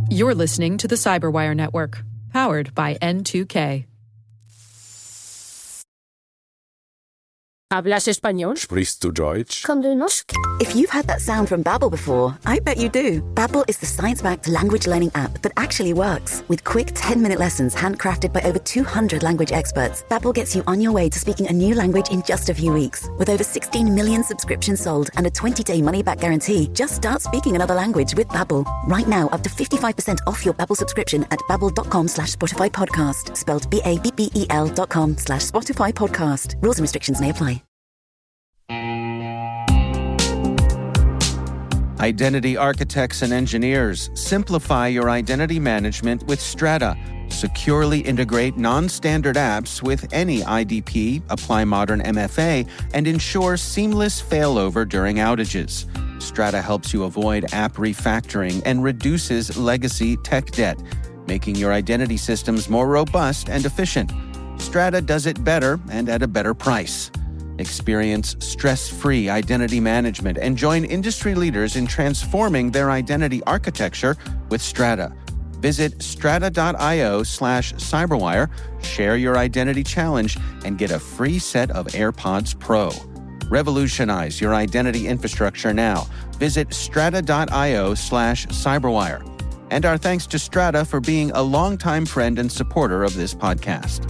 You're listening to the CyberWire Network, powered by N2K. ¿Hablas español? Sprichst du Deutsch? Kan du norsk? If you've heard that sound from Babbel before, I bet you do. Babbel is the science-backed language learning app that actually works. With quick 10-minute lessons handcrafted by over 200 language experts, Babbel gets you on your way to speaking a new language in just a few weeks. With over 16 million subscriptions sold and a 20-day money-back guarantee, just start speaking another language with Babbel. Right now, up to 55% off your Babbel subscription at babbel.com/Spotify podcast. Spelled BABBEL.com/Spotify podcast. Rules and restrictions may apply. Identity architects and engineers, simplify your identity management with Strata. Securely integrate non-standard apps with any IDP, apply modern MFA, and ensure seamless failover during outages. Strata helps you avoid app refactoring and reduces legacy tech debt, making your identity systems more robust and efficient. Strata does it better and at a better price. Experience stress-free identity management and join industry leaders in transforming their identity architecture with Strata. Visit strata.io/cyberwire, share your identity challenge, and get a free set of AirPods Pro. Revolutionize your identity infrastructure now. Visit strata.io/cyberwire. And our thanks to Strata for being a longtime friend and supporter of this podcast.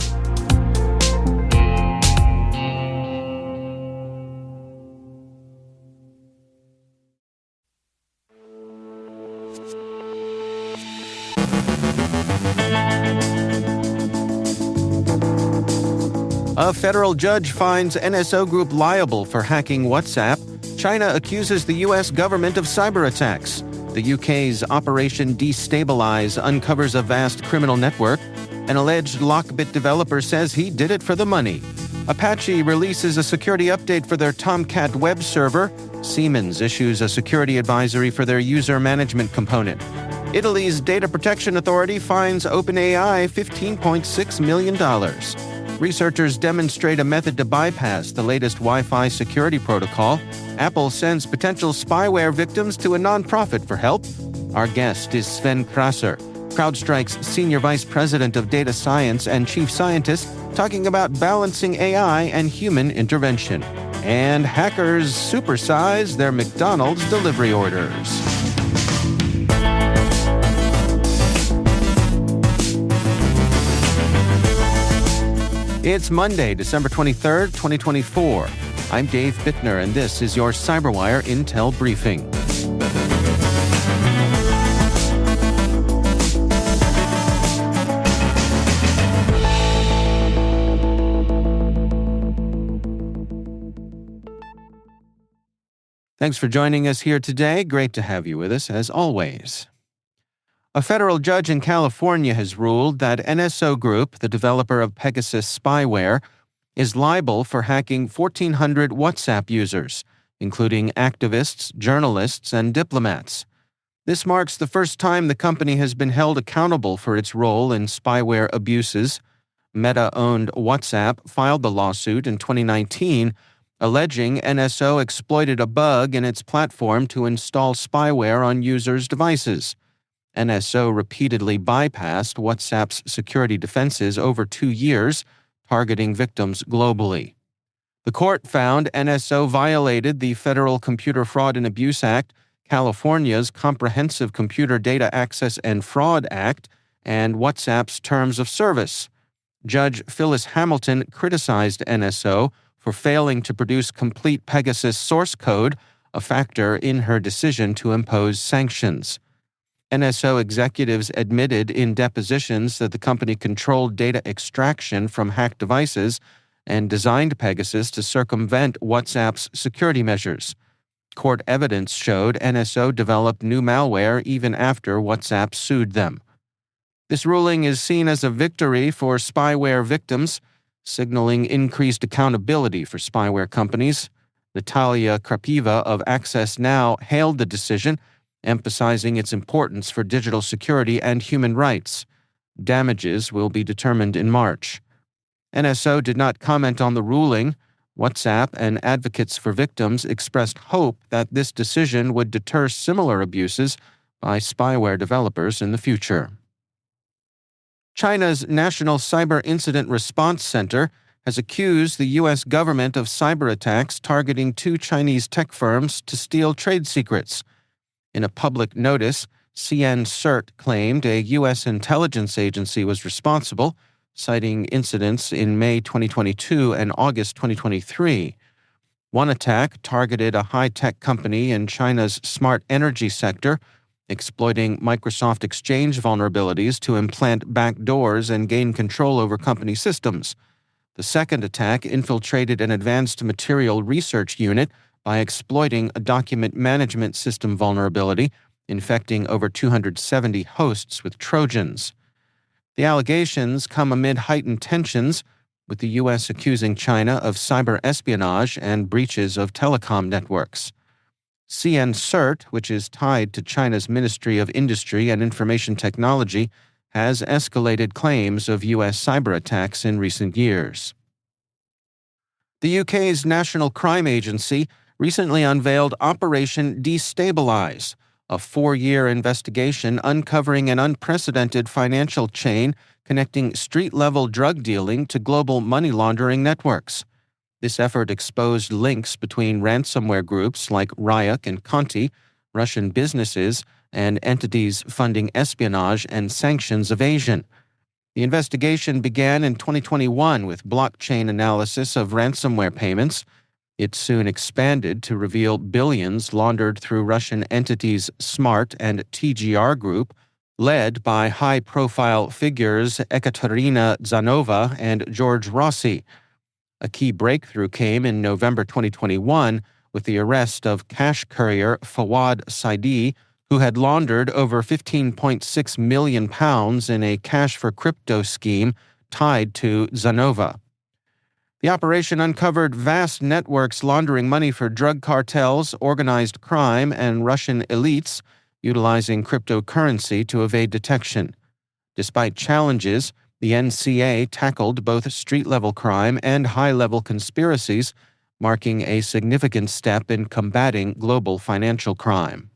A federal judge finds NSO Group liable for hacking WhatsApp. China accuses the U.S. government of cyber attacks. The UK's Operation Destabilize uncovers a vast criminal network. An alleged Lockbit developer says he did it for the money. Apache releases a security update for their Tomcat web server. Siemens issues a security advisory for their user management component. Italy's Data Protection Authority fines OpenAI $15.6 million. Researchers demonstrate a method to bypass the latest Wi-Fi security protocol. Apple sends potential spyware victims to a nonprofit for help. Our guest is Sven Krasser, CrowdStrike's Senior Vice President of Data Science and Chief Scientist, talking about balancing AI and human intervention. And hackers supersize their McDonald's delivery orders. It's Monday, December 23rd, 2024. I'm Dave Bittner, and this is your CyberWire Intel Briefing. Thanks for joining us here today. Great to have you with us, as always. A federal judge in California has ruled that NSO Group, the developer of Pegasus spyware, is liable for hacking 1,400 WhatsApp users, including activists, journalists, and diplomats. This marks the first time the company has been held accountable for its role in spyware abuses. Meta-owned WhatsApp filed the lawsuit in 2019, alleging NSO exploited a bug in its platform to install spyware on users' devices. NSO repeatedly bypassed WhatsApp's security defenses over 2 years, targeting victims globally. The court found NSO violated the Federal Computer Fraud and Abuse Act, California's Comprehensive Computer Data Access and Fraud Act, and WhatsApp's Terms of Service. Judge Phyllis Hamilton criticized NSO for failing to produce complete Pegasus source code, a factor in her decision to impose sanctions. NSO executives admitted in depositions that the company controlled data extraction from hacked devices and designed Pegasus to circumvent WhatsApp's security measures. Court evidence showed NSO developed new malware even after WhatsApp sued them. This ruling is seen as a victory for spyware victims, signaling increased accountability for spyware companies. Natalia Krapiva of Access Now hailed the decision, emphasizing its importance for digital security and human rights. Damages will be determined in March. NSO did not comment on the ruling. WhatsApp and advocates for victims expressed hope that this decision would deter similar abuses by spyware developers in the future. China's National Cyber Incident Response Center has accused the U.S. government of cyber attacks targeting 2 Chinese tech firms to steal trade secrets. In a public notice, CNCERT claimed a U.S. intelligence agency was responsible, citing incidents in May 2022 and August 2023. One attack targeted a high-tech company in China's smart energy sector, exploiting Microsoft Exchange vulnerabilities to implant backdoors and gain control over company systems. The second attack infiltrated an advanced material research unit by exploiting a document management system vulnerability, infecting over 270 hosts with Trojans. The allegations come amid heightened tensions, with the U.S. accusing China of cyber espionage and breaches of telecom networks. CNCERT, which is tied to China's Ministry of Industry and Information Technology, has escalated claims of U.S. cyber attacks in recent years. The UK's National Crime Agency recently unveiled Operation Destabilize, a 4-year investigation uncovering an unprecedented financial chain connecting street-level drug dealing to global money laundering networks. This effort exposed links between ransomware groups like Ryuk and Conti, Russian businesses, and entities funding espionage and sanctions evasion. The investigation began in 2021 with blockchain analysis of ransomware payments. It soon expanded to reveal billions laundered through Russian entities SMART and TGR Group, led by high-profile figures Ekaterina Zanova and George Rossi. A key breakthrough came in November 2021 with the arrest of cash courier Fawad Saidi, who had laundered over £15.6 million in a cash for crypto scheme tied to Zanova. The operation uncovered vast networks laundering money for drug cartels, organized crime, and Russian elites, utilizing cryptocurrency to evade detection. Despite challenges, the NCA tackled both street-level crime and high-level conspiracies, marking a significant step in combating global financial crime.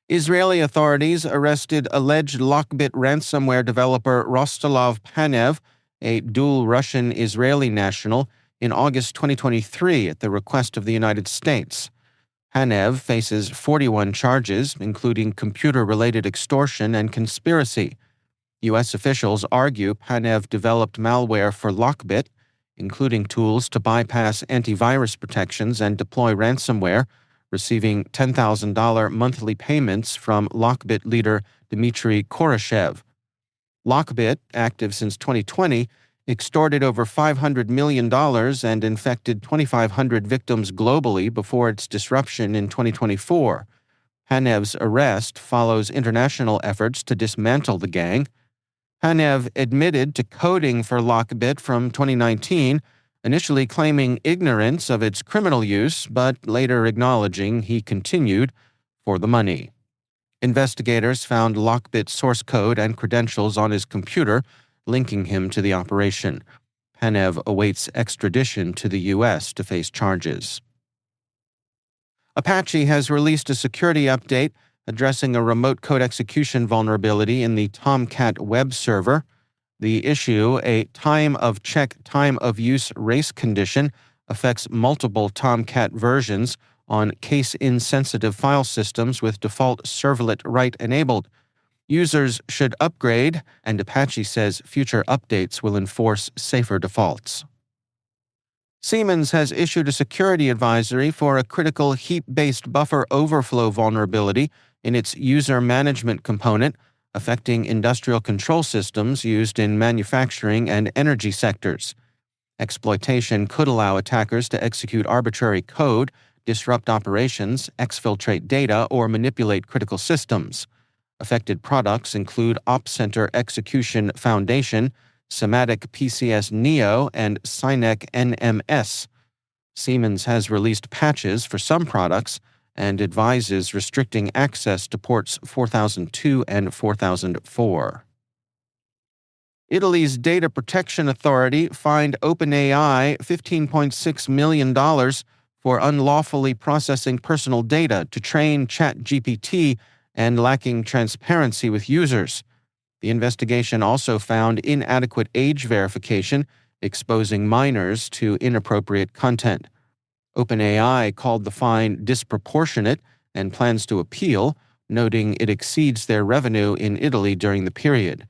Israeli authorities arrested alleged Lockbit ransomware developer Rostolov Panev, a dual Russian-Israeli national, in August 2023 at the request of the United States. Panev faces 41 charges, including computer-related extortion and conspiracy. U.S. officials argue Panev developed malware for Lockbit, including tools to bypass antivirus protections and deploy ransomware, receiving $10,000 monthly payments from Lockbit leader Dmitry Koroshev. Lockbit, active since 2020, extorted over $500 million and infected 2,500 victims globally before its disruption in 2024. Panev's arrest follows international efforts to dismantle the gang. Panev admitted to coding for Lockbit from 2019, initially claiming ignorance of its criminal use, but later acknowledging he continued for the money. Investigators found Lockbit source code and credentials on his computer, linking him to the operation. Panev awaits extradition to the U.S. to face charges. Apache has released a security update addressing a remote code execution vulnerability in the Tomcat web server. The issue, a time-of-check, time-of-use race condition, affects multiple Tomcat versions on case-insensitive file systems with default servlet write enabled. Users should upgrade, and Apache says future updates will enforce safer defaults. Siemens has issued a security advisory for a critical heap-based buffer overflow vulnerability in its user management component, affecting industrial control systems used in manufacturing and energy sectors. Exploitation could allow attackers to execute arbitrary code, disrupt operations, exfiltrate data, or manipulate critical systems. Affected products include OpCenter Execution Foundation, Symantec PCS Neo, and Synec NMS. Siemens has released patches for some products and advises restricting access to ports 4002 and 4004. Italy's Data Protection Authority fined OpenAI $15.6 million for unlawfully processing personal data to train ChatGPT and lacking transparency with users. The investigation also found inadequate age verification, exposing minors to inappropriate content. OpenAI called the fine disproportionate and plans to appeal, noting it exceeds their revenue in Italy during the period.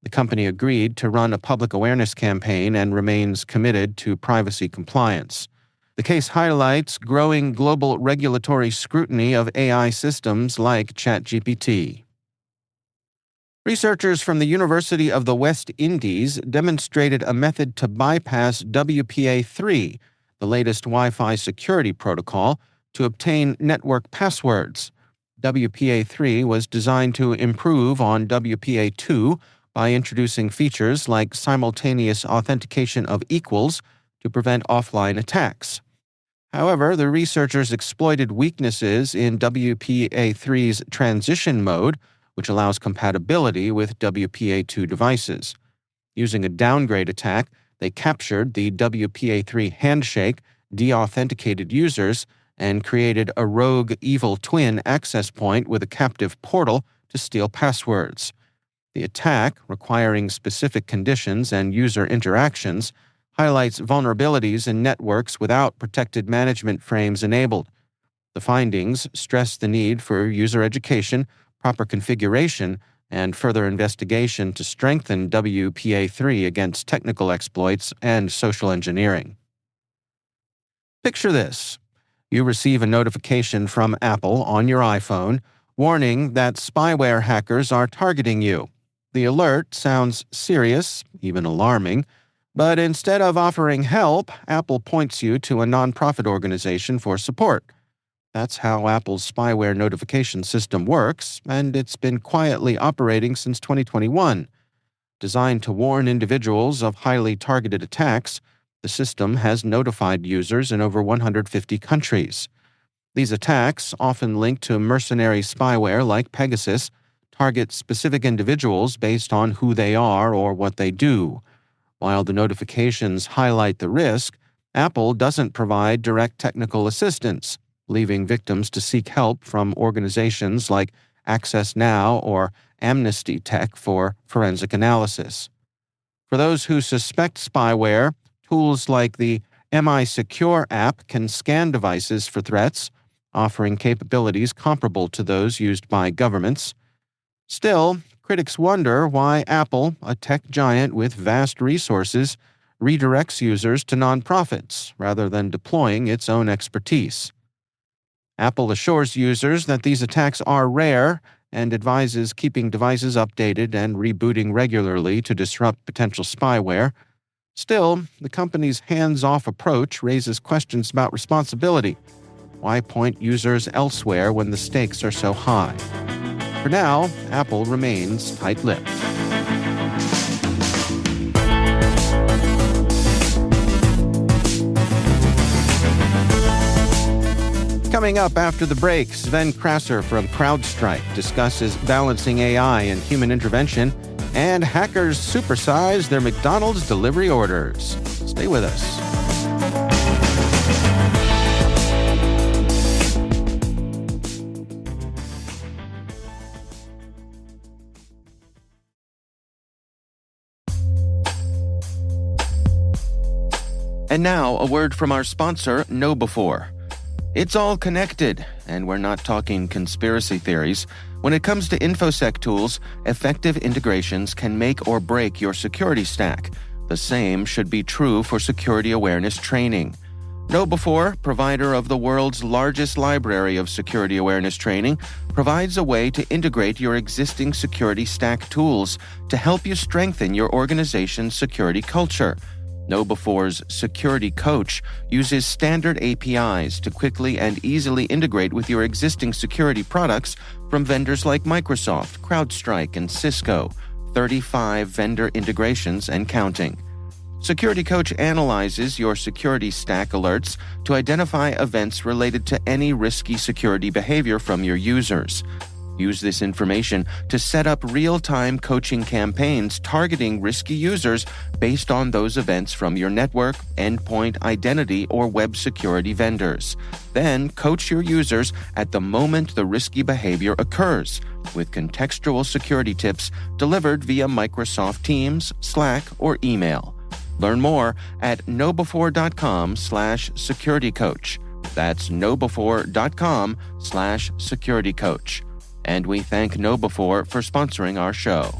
The company agreed to run a public awareness campaign and remains committed to privacy compliance. The case highlights growing global regulatory scrutiny of AI systems like ChatGPT. Researchers from the University of the West Indies demonstrated a method to bypass WPA3, the latest Wi-Fi security protocol, to obtain network passwords. WPA3 was designed to improve on WPA2 by introducing features like simultaneous authentication of equals to prevent offline attacks. However, the researchers exploited weaknesses in WPA3's transition mode, which allows compatibility with WPA2 devices. Using a downgrade attack, they captured the WPA3 handshake, de-authenticated users, and created a rogue evil twin access point with a captive portal to steal passwords. The attack, requiring specific conditions and user interactions, highlights vulnerabilities in networks without protected management frames enabled. The findings stress the need for user education, proper configuration, and further investigation to strengthen WPA3 against technical exploits and social engineering. Picture this. You receive a notification from Apple on your iPhone warning that spyware hackers are targeting you. The alert sounds serious, even alarming, but instead of offering help, Apple points you to a nonprofit organization for support. That's how Apple's spyware notification system works, and it's been quietly operating since 2021. Designed to warn individuals of highly targeted attacks, the system has notified users in over 150 countries. These attacks, often linked to mercenary spyware like Pegasus, target specific individuals based on who they are or what they do. While the notifications highlight the risk, Apple doesn't provide direct technical assistance, leaving victims to seek help from organizations like Access Now or Amnesty Tech for forensic analysis. For those who suspect spyware, tools like the MI Secure app can scan devices for threats, offering capabilities comparable to those used by governments. Still, critics wonder why Apple, a tech giant with vast resources, redirects users to nonprofits rather than deploying its own expertise. Apple assures users that these attacks are rare and advises keeping devices updated and rebooting regularly to disrupt potential spyware. Still, the company's hands-off approach raises questions about responsibility. Why point users elsewhere when the stakes are so high? For now, Apple remains tight-lipped. Coming up after the break, Sven Krasser from CrowdStrike discusses balancing AI and human intervention, and hackers supersize their McDonald's delivery orders. Stay with us. And now, a word from our sponsor, KnowBe4. It's all connected, and we're not talking conspiracy theories. When it comes to InfoSec tools, effective integrations can make or break your security stack. The same should be true for security awareness training. KnowBe4, provider of the world's largest library of security awareness training, provides a way to integrate your existing security stack tools to help you strengthen your organization's security culture. KnowBe4's Security Coach uses standard APIs to quickly and easily integrate with your existing security products from vendors like Microsoft, CrowdStrike, and Cisco, 35 vendor integrations and counting. Security Coach analyzes your security stack alerts to identify events related to any risky security behavior from your users. Use this information to set up real-time coaching campaigns targeting risky users based on those events from your network, endpoint, identity, or web security vendors. Then coach your users at the moment the risky behavior occurs, with contextual security tips delivered via Microsoft Teams, Slack, or email. Learn more at knowbefore.com/securitycoach. That's knowbefore.com/securitycoach. And we thank KnowBefore for sponsoring our show.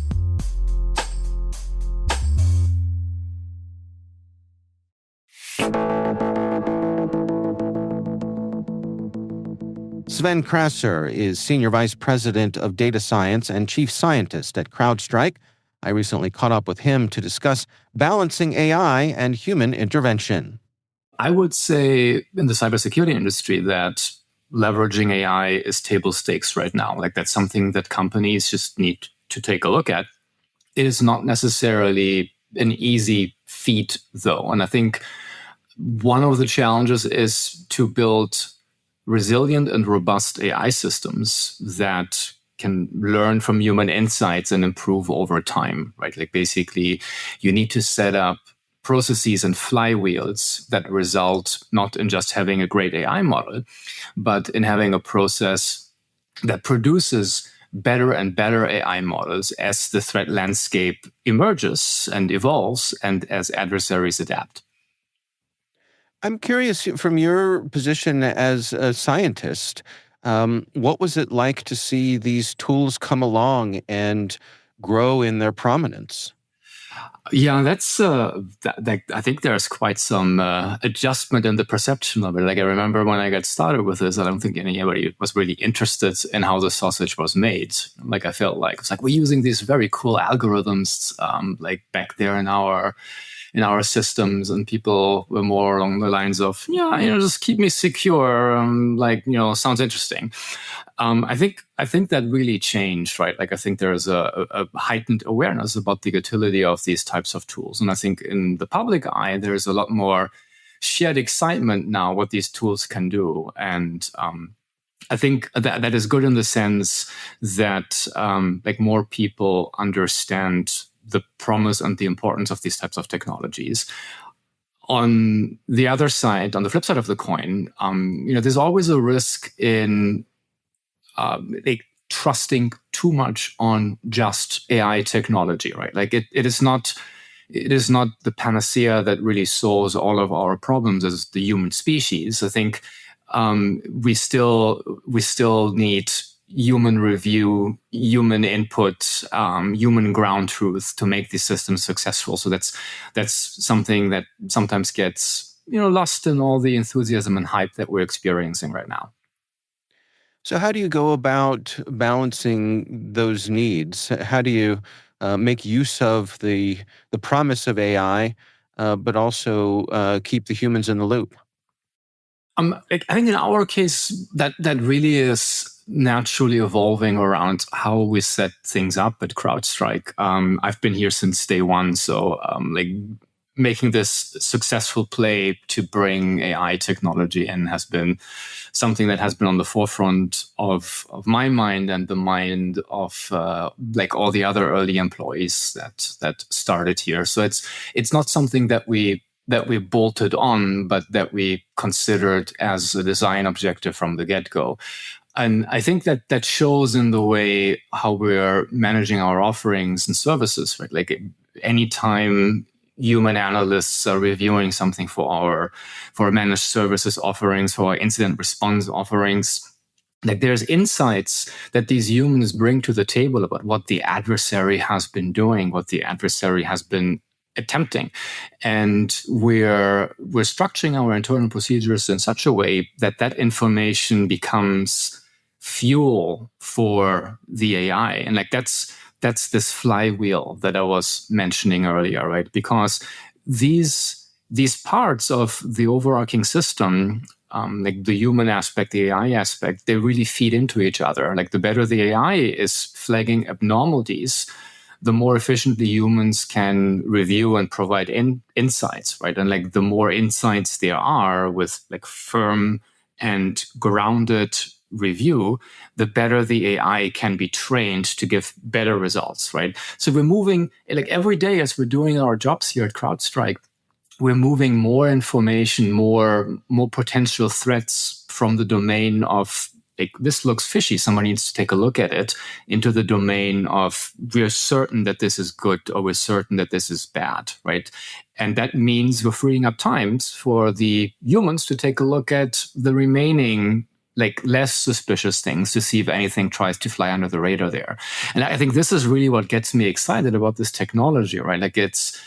Sven Krasser is Senior Vice President of Data Science and Chief Scientist at CrowdStrike. I recently caught up with him to discuss balancing AI and human intervention. I would say in the cybersecurity industry that leveraging AI is table stakes right now. Like that's something that companies just need to take a look at. It is not necessarily an easy feat, though. And I think one of the challenges is to build resilient and robust AI systems that can learn from human insights and improve over time, right? Like basically, you need to set up processes and flywheels that result not in just having a great AI model, but in having a process that produces better and better AI models as the threat landscape emerges and evolves and as adversaries adapt. I'm curious, from your position as a scientist, what was it like to see these tools come along and grow in their prominence? Yeah, that's. I think there's quite some adjustment in the perception of it. Like I remember when I got started with this, I don't think anybody was really interested in how the sausage was made. Like I felt like it's like we're using these very cool algorithms, like back there in our systems, and people were more along the lines of, just keep me secure. Sounds interesting. I think that really changed, right? Like I think there's a heightened awareness about the utility of these types of tools. And I think in the public eye, there's a lot more shared excitement now what these tools can do. And I think that is good in the sense that more people understand the promise and the importance of these types of technologies. On the other side, on the flip side of the coin, there's always a risk in trusting too much on just AI technology, right? Like it is not the panacea that really solves all of our problems as the human species. I think we still need human review, human input, human ground truth to make these systems successful. So that's something that sometimes gets lost in all the enthusiasm and hype that we're experiencing right now. So how do you go about balancing those needs? How do you make use of the promise of AI, but also keep the humans in the loop? I think in our case, that really is naturally evolving around how we set things up at CrowdStrike. I've been here since day one, so making this successful play to bring AI technology in has been something that has been on the forefront of my mind and the mind of all the other early employees that started here. So it's not something that we bolted on, but that we considered as a design objective from the get-go. And I think that shows in the way how we're managing our offerings and services, right? Like anytime human analysts are reviewing something for our managed services offerings, for our incident response offerings, like there's insights that these humans bring to the table about what the adversary has been doing, what the adversary has been attempting. And we're structuring our internal procedures in such a way that information becomes fuel for the AI. And that's this flywheel that I was mentioning earlier, right? Because these parts of the overarching system, like the human aspect, the AI aspect, they really feed into each other. Like the better the AI is flagging abnormalities, the more efficiently humans can review and provide insights, right? And like the more insights there are with like firm and grounded review, the better the AI can be trained to give better results, right? So we're moving, like every day as we're doing our jobs here at CrowdStrike, we're moving more information, more potential threats from the domain of, like, this looks fishy, someone needs to take a look at it, into the domain of, we're certain that this is good, or we're certain that this is bad, right? And that means we're freeing up times for the humans to take a look at the remaining, like, less suspicious things, to see if anything tries to fly under the radar there. And I think this is really what gets me excited about this technology, right? Like, it's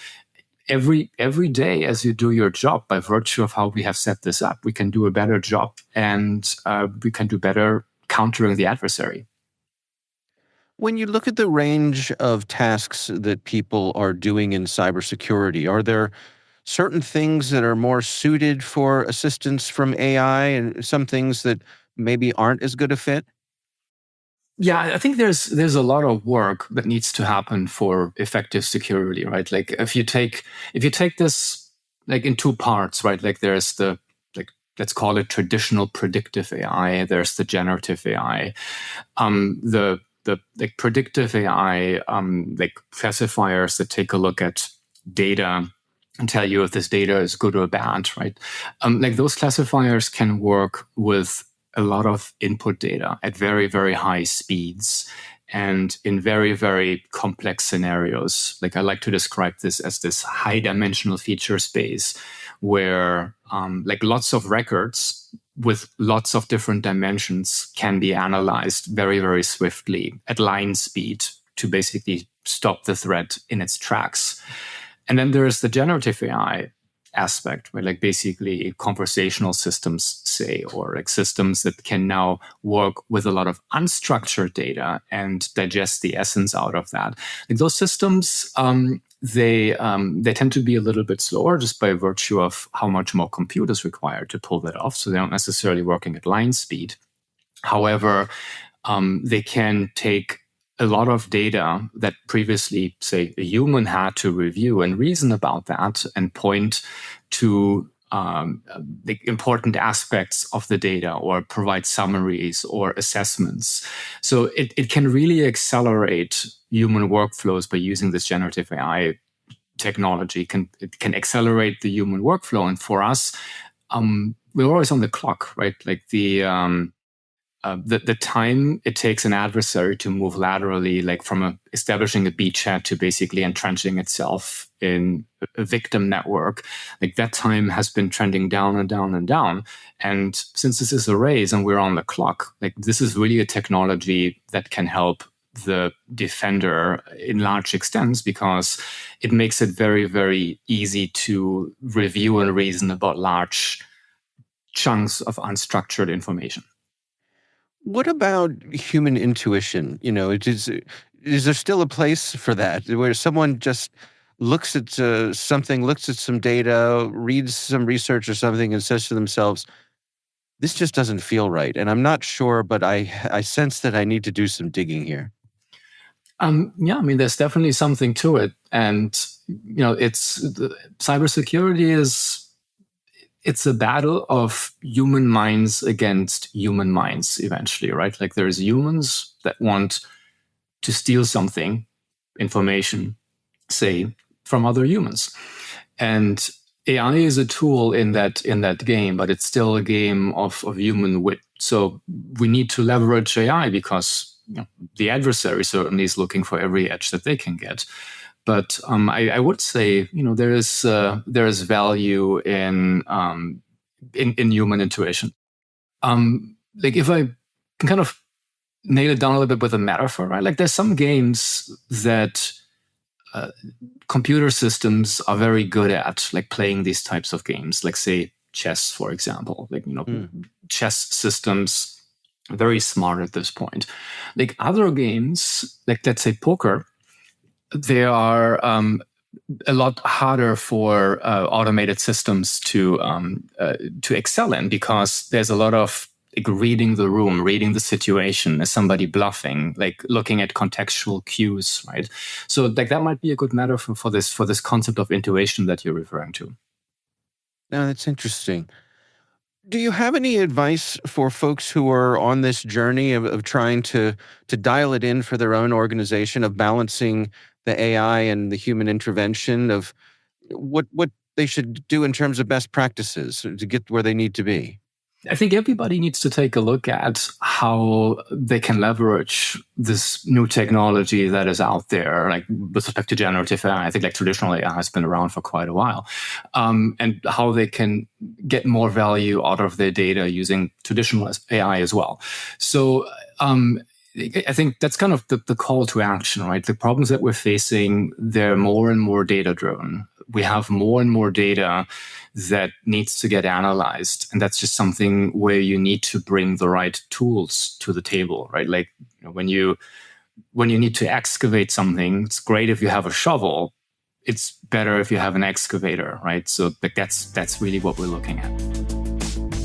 every day as you do your job, by virtue of how we have set this up, we can do a better job, and we can do better countering the adversary. When you look at the range of tasks that people are doing in cybersecurity, are there certain things that are more suited for assistance from AI and some things that maybe aren't as good a fit? Yeah, I think there's a lot of work that needs to happen for effective security, right? Like, if you take this, like, in two parts, right? Like, there's the, like, let's call it traditional predictive AI. There's the generative AI. The like predictive AI, like classifiers that take a look at data and tell you if this data is good or bad, right? Like, those classifiers can work with a lot of input data at very, very high speeds and in very, very complex scenarios. Like, I like to describe this as this high dimensional feature space where like lots of records with lots of different dimensions can be analyzed very, very swiftly at line speed to basically stop the threat in its tracks. And then there's the generative AI aspect, where, like, basically conversational systems, say, or like systems that can now work with a lot of unstructured data and digest the essence out of that. Like, those systems, they tend to be a little bit slower just by virtue of how much more compute is required to pull that off. So they aren't necessarily working at line speed. However, they can take a lot of data that previously, say, a human had to review and reason about that and point to the important aspects of the data, or provide summaries or assessments. So it can really accelerate human workflows by using this generative AI technology. It can accelerate the human workflow. And for us, we're always on the clock, right? Like, the time it takes an adversary to move laterally, like from establishing a beachhead to basically entrenching itself in a victim network, like, that time has been trending down and down and down. And since this is a race and we're on the clock, like, this is really a technology that can help the defender in large extents, because it makes it very, very easy to review and reason about large chunks of unstructured information. What about human intuition? Is there still a place for that, where someone just looks at something, looks at some data, reads some research or something, and says to themselves, this just doesn't feel right, and I'm not sure, but I sense that I need to do some digging here? Yeah, I mean, there's definitely something to it. And, cybersecurity it's a battle of human minds against human minds eventually, right? Like, there's humans that want to steal something, information, say, from other humans. And AI is a tool in that game, but it's still a game of human wit. So we need to leverage AI because the adversary certainly is looking for every edge that they can get. But I would say, there is value in human intuition. Like, if I can kind of nail it down a little bit with a metaphor, right? Like, there's some games that computer systems are very good at, like playing these types of games, like, say, chess, for example. Like, chess systems are very smart at this point. Like, other games, like, let's say, poker, they are a lot harder for automated systems to excel in, because there's a lot of, like, reading the room, reading the situation. Is somebody bluffing? Like, looking at contextual cues, right? So, like, that might be a good metaphor for this concept of intuition that you're referring to. No, that's interesting. Do you have any advice for folks who are on this journey of trying to dial it in for their own organization, of balancing the AI and the human intervention, of what they should do in terms of best practices to get where they need to be? I think everybody needs to take a look at how they can leverage this new technology that is out there, like with respect to generative AI. I think like traditional AI has been around for quite a while, and how they can get more value out of their data using traditional AI as well. So I think that's kind of the call to action, right? The problems that we're facing, they're more and more data driven. We have more and more data that needs to get analyzed. And that's just something where you need to bring the right tools to the table, right? Like when you need to excavate something, it's great if you have a shovel. It's better if you have an excavator, right? So that's really what we're looking at.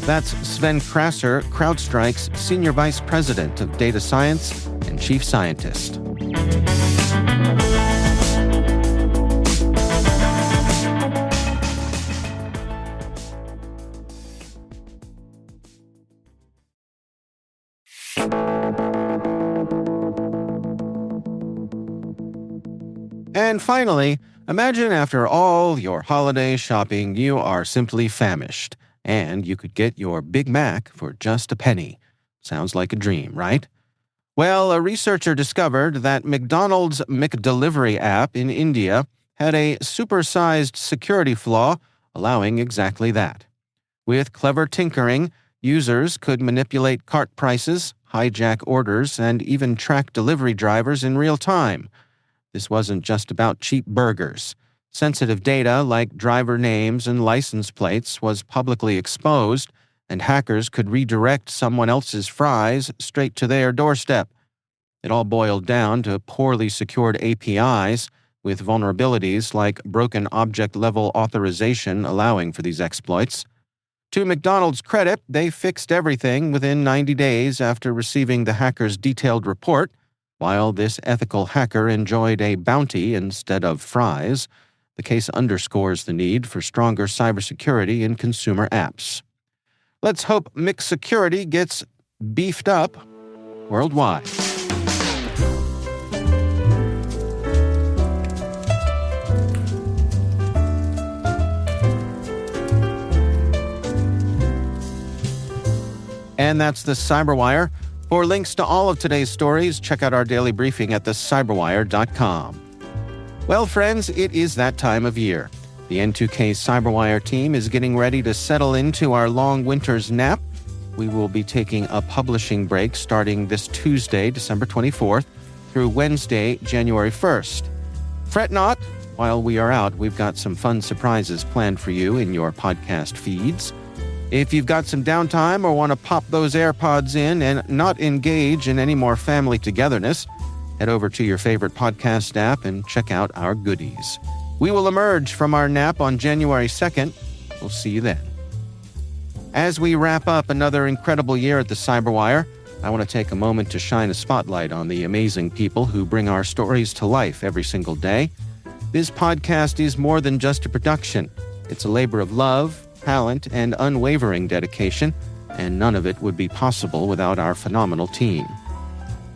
That's Sven Krasser, CrowdStrike's Senior Vice President of Data Science and Chief Scientist. And finally, imagine after all your holiday shopping, you are simply famished, and you could get your Big Mac for just a penny. Sounds like a dream, right? Well, a researcher discovered that McDonald's McDelivery app in India had a supersized security flaw, allowing exactly that. With clever tinkering, users could manipulate cart prices, hijack orders, and even track delivery drivers in real time. This wasn't just about cheap burgers. Sensitive data like driver names and license plates was publicly exposed, and hackers could redirect someone else's fries straight to their doorstep. It all boiled down to poorly secured APIs, with vulnerabilities like broken object-level authorization allowing for these exploits. To McDonald's credit, they fixed everything within 90 days after receiving the hacker's detailed report. While this ethical hacker enjoyed a bounty instead of fries, the case underscores the need for stronger cybersecurity in consumer apps. Let's hope McSecurity gets beefed up worldwide. And that's the CyberWire. For links to all of today's stories, check out our daily briefing at thecyberwire.com. Well, friends, it is that time of year. The N2K CyberWire team is getting ready to settle into our long winter's nap. We will be taking a publishing break starting this Tuesday, December 24th, through Wednesday, January 1st. Fret not. While we are out, we've got some fun surprises planned for you in your podcast feeds. If you've got some downtime or want to pop those AirPods in and not engage in any more family togetherness, head over to your favorite podcast app and check out our goodies. We will emerge from our nap on January 2nd. We'll see you then. As we wrap up another incredible year at the CyberWire, I want to take a moment to shine a spotlight on the amazing people who bring our stories to life every single day. This podcast is more than just a production. It's a labor of love, talent, and unwavering dedication, and none of it would be possible without our phenomenal team.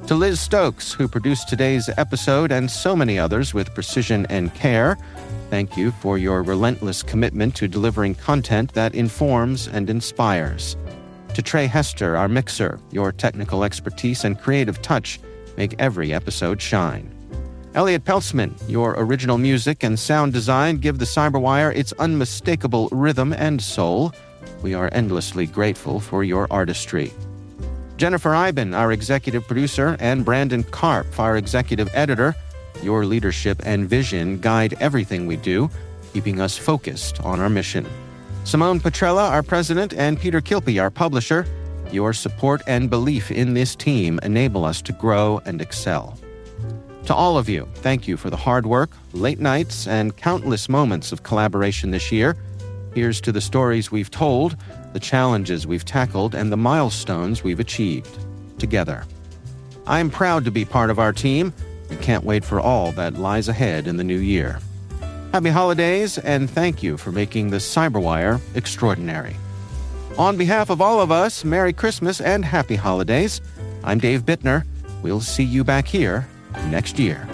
To Liz Stokes, who produced today's episode, and so many others with precision and care, thank you for your relentless commitment to delivering content that informs and inspires. To Trey Hester, our mixer, your technical expertise and creative touch make every episode shine. Elliot Peltzman, your original music and sound design give the CyberWire its unmistakable rhythm and soul. We are endlessly grateful for your artistry. Jennifer Iben, our executive producer, and Brandon Karp, our executive editor. Your leadership and vision guide everything we do, keeping us focused on our mission. Simone Petrella, our president, and Peter Kilpie, our publisher. Your support and belief in this team enable us to grow and excel. To all of you, thank you for the hard work, late nights, and countless moments of collaboration this year. Here's to the stories we've told, the challenges we've tackled, and the milestones we've achieved together. I'm proud to be part of our team and can't wait for all that lies ahead in the new year. Happy holidays, and thank you for making the CyberWire extraordinary. On behalf of all of us, Merry Christmas and Happy Holidays. I'm Dave Bittner. We'll see you back here next year.